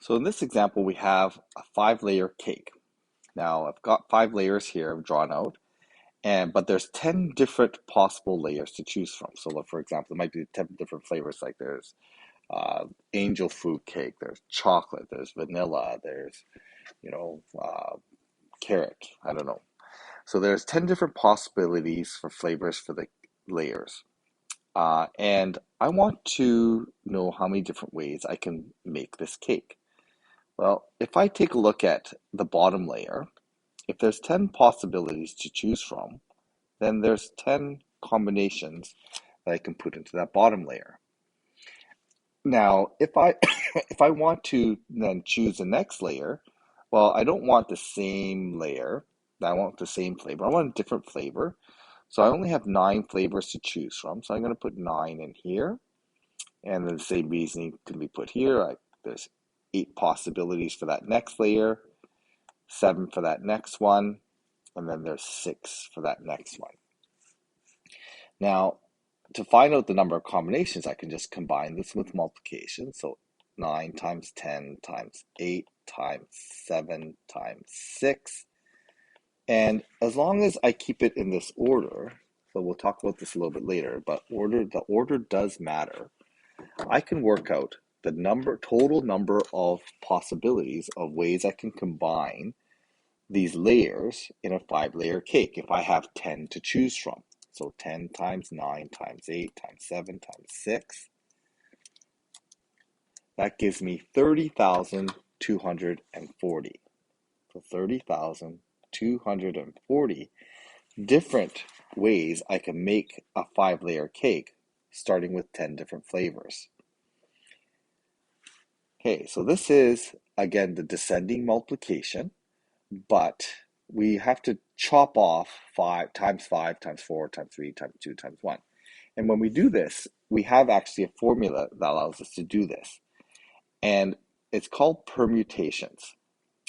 So in this example, we have a 5-layer cake. Now I've got 5 layers here I've drawn out, but there's 10 different possible layers to choose from. So for example, it might be 10 different flavors, like there's angel food cake, there's chocolate, there's vanilla, there's, carrot, I don't know. So there's 10 different possibilities for flavors for the layers. And I want to know how many different ways I can make this cake. Well, if I take a look at the bottom layer, if there's 10 possibilities to choose from, then there's 10 combinations that I can put into that bottom layer. Now, if I if I want to then choose the next layer, well, I don't want the same layer. I want the same flavor. I want a different flavor. So I only have 9 flavors to choose from. So I'm going to put 9 in here. And then the same reasoning can be put here. There's 8 possibilities for that next layer, 7 for that next one, and then there's 6 for that next one. Now, to find out the number of combinations, I can just combine this with multiplication. So 9 times 10 times 8 times 7 times 6. And as long as I keep it in this order, so we'll talk about this a little bit later, but the order does matter. I can work out the total number of possibilities of ways I can combine these layers in a 5-layer cake if I have 10 to choose from. So 10 times 9 times 8 times 7 times 6. That gives me 30,240. So 30,240 different ways I can make a 5-layer cake, starting with 10 different flavors. Okay, so this is, again, the descending multiplication, but we have to chop off 5 times 5 times 4 times 3 times 2 times 1. And when we do this, we have actually a formula that allows us to do this. And it's called permutations,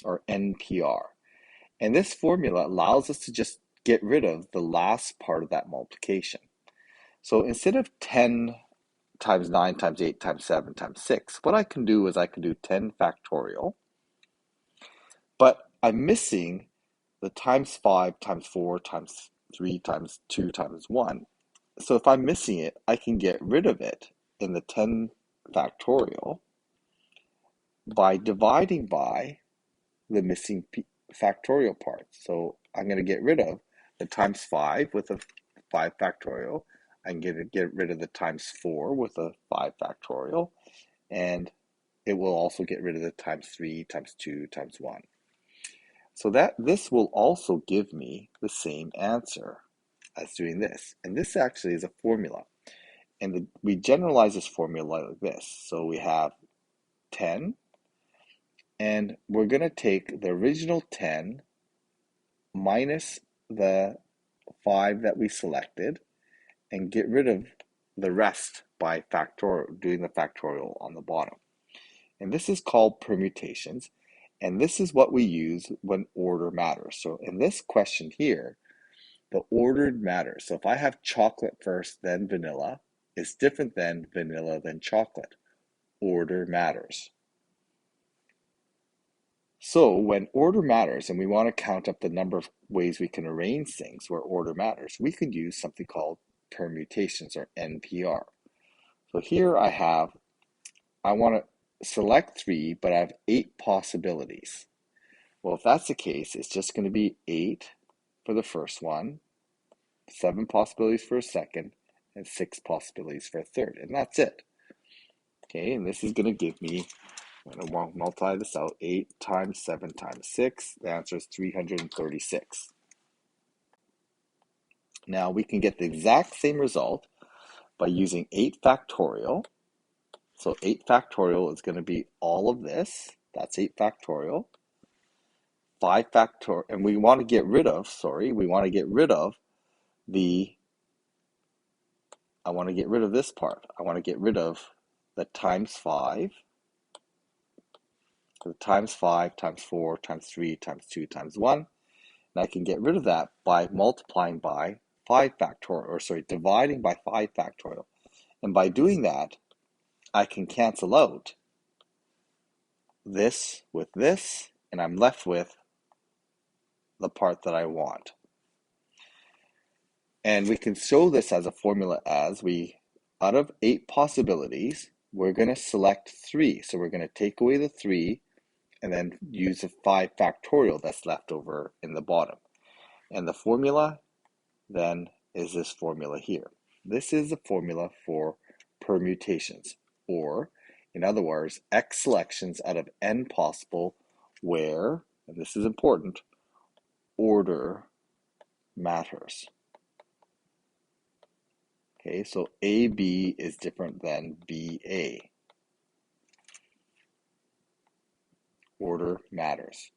or NPR. And this formula allows us to just get rid of the last part of that multiplication. So instead of 10 times 9 times 8 times 7 times 6, what I can do is I can do 10 factorial, but I'm missing the times 5 times 4 times 3 times 2 times 1. So if I'm missing it, I can get rid of it in the 10 factorial by dividing by the missing factorial part. So I'm going to get rid of the times 5 with a 5 factorial. I'm going to get rid of the times 4 with a 5 factorial. And it will also get rid of the times 3 times 2 times 1. So this will also give me the same answer as doing this. And this actually is a formula. And we generalize this formula like this. So we have 10, and we're going to take the original 10 minus the 5 that we selected and get rid of the rest by doing the factorial on the bottom. And this is called permutations. And this is what we use when order matters. So in this question here, the ordered matters. So if I have chocolate first, then vanilla, it's different than vanilla, then chocolate. Order matters. So when order matters and we want to count up the number of ways we can arrange things where order matters, we can use something called permutations, or NPR. So here I want to select 3, but I have 8 possibilities. Well, if that's the case, it's just going to be 8 for the first one, 7 possibilities for a second, and 6 possibilities for a third. And that's it. Okay, and this is going to give me, I'm going to multiply this out, 8 times 7 times 6. The answer is 336. Now we can get the exact same result by using 8 factorial. So 8 factorial is going to be all of this. That's 8 factorial. 5 factorial, and we want to get rid of I want to get rid of this part. I want to get rid of the times 5, the times 5 times 4 times 3 times 2 times 1. And I can get rid of that by multiplying by 5 factorial, dividing by 5 factorial. And by doing that, I can cancel out this with this, and I'm left with the part that I want. And we can show this as a formula as out of 8 possibilities, we're going to select 3. So we're going to take away the 3 and then use the 5 factorial that's left over in the bottom. And the formula then is this formula here. This is a formula for permutations, or in other words, X selections out of N possible where, and this is important, order matters. Okay, so AB is different than BA. Order matters.